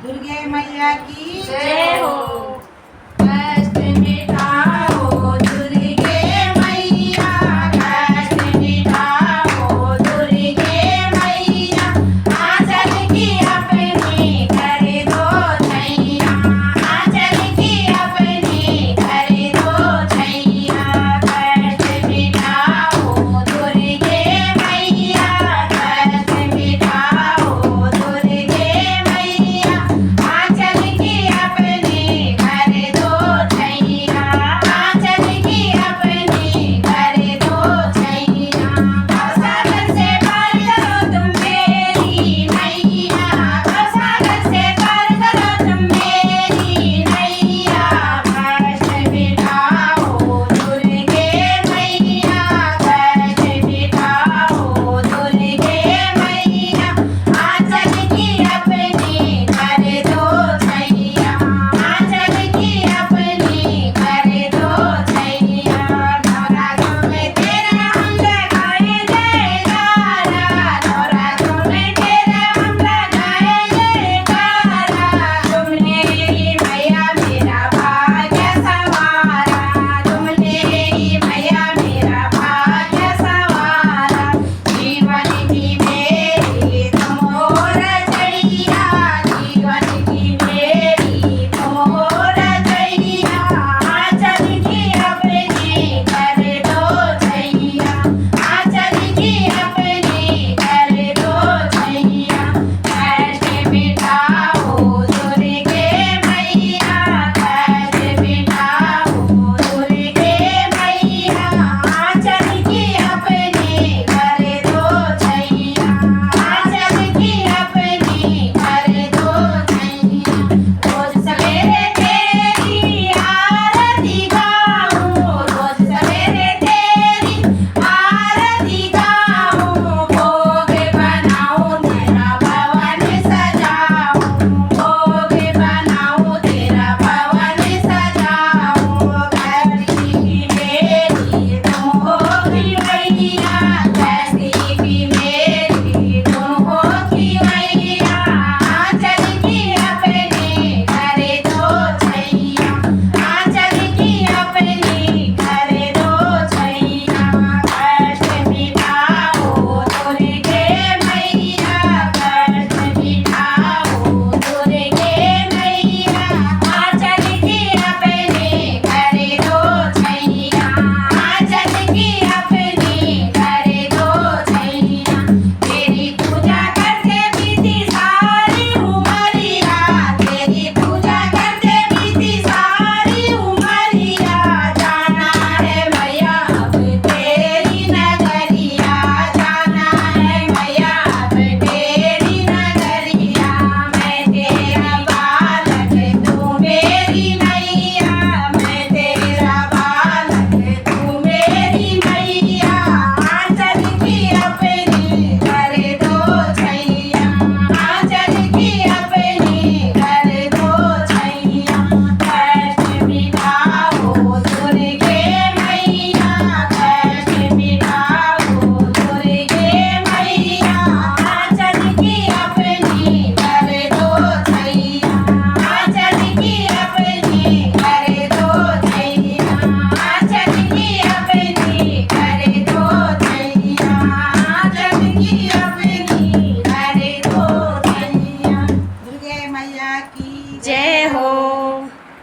दुर्गे मैया की जय हो। कष्ट मिटाओ दुर्गे मैया, कष्ट मिटाओ दुर्गे मैया, आंचल की अपनी कर दो छैया, आंचल की अपनी कर दो छैया। कष्ट मिटाओ दुर्गे मैया, कष्ट मिटाओ दुर्गे मैया, आंचल की अपनी कर दो छैया, आंचल की अपनी कर दो छैया। गौसागर से पार करो तुम मेरी नैया, गौसागर से पार करो तुम मेरी नैया। कष्ट मिटाओ दुर्गे मैया, कष्ट मिटाओ दुर्गे मैया, आंचल की अपनी कर दो छैया, आंचल की अपनी कर दो छैया। नवरात्रों में तेरा हम लगाए जयकारा, नवरात्रों में तेरा हम लगाए जयकारा। तुमने ही मैया मेरा भाग्य संवारा, तुमने ही मैया मेरा भाग्य संवारा। जीवन की मेरी तुम हो रचैया, जीवन की मेरी तुम हो रचैया, आंचल की अपनी कर दो छैया, आंचल की अपनी कर दो छैया। कष्ट मिटाओ दुर्गे मैया, कष्ट मिटाओ दुर्गे मैया, आंचल की अपनी कर दो छैया, आंचल की अपनी कर दो छैया। रोज सवेरे तेरी आरती गाऊं, रोज सवेरे तेरी आरती गाऊं, भोग बनाऊं तेरा भवन सजाऊं, भोग बनाऊं तेरा भवन सजाऊं। कैसी की मेरी तुम होगी मैया, कैसी की मेरी तुम होगी मैया, आंचल की अपनी कर दो छैया, आंचल की अपनी कर दो छैया। कष्ट मिटाओ दुर्गे मैया, कष्ट मिटाओ दुर्गे मैया, आंचल की अपनी कर दो छैया, आंचल की अपनी कर दो छैया। तेरी पूजा करते बीती सारी उमरिया, तेरी पूजा करते बीती सारी उमरिया। जाना है मैया अब तेरी नगरिया, जाना है मैया अब तेरी नगरिया। मैं तेरा बालक तू मेरी मैया, मैं तेरा बालक तू मेरी मैया, आंचल की अपनी कर दो छैया, आंचल की अपनी कर दो छैया। कष्ट मिटाओ दुर्गे मैया, कष्ट मिटाओ दुर्गे मैया, आंचल की अपनी कर दो छैया, आंचल की अपनी कर दो छैया, आंचल की अपनी कर दो छैया, आंचल की अपनी कर दो छैया। दुर्गे मैया की जय हो।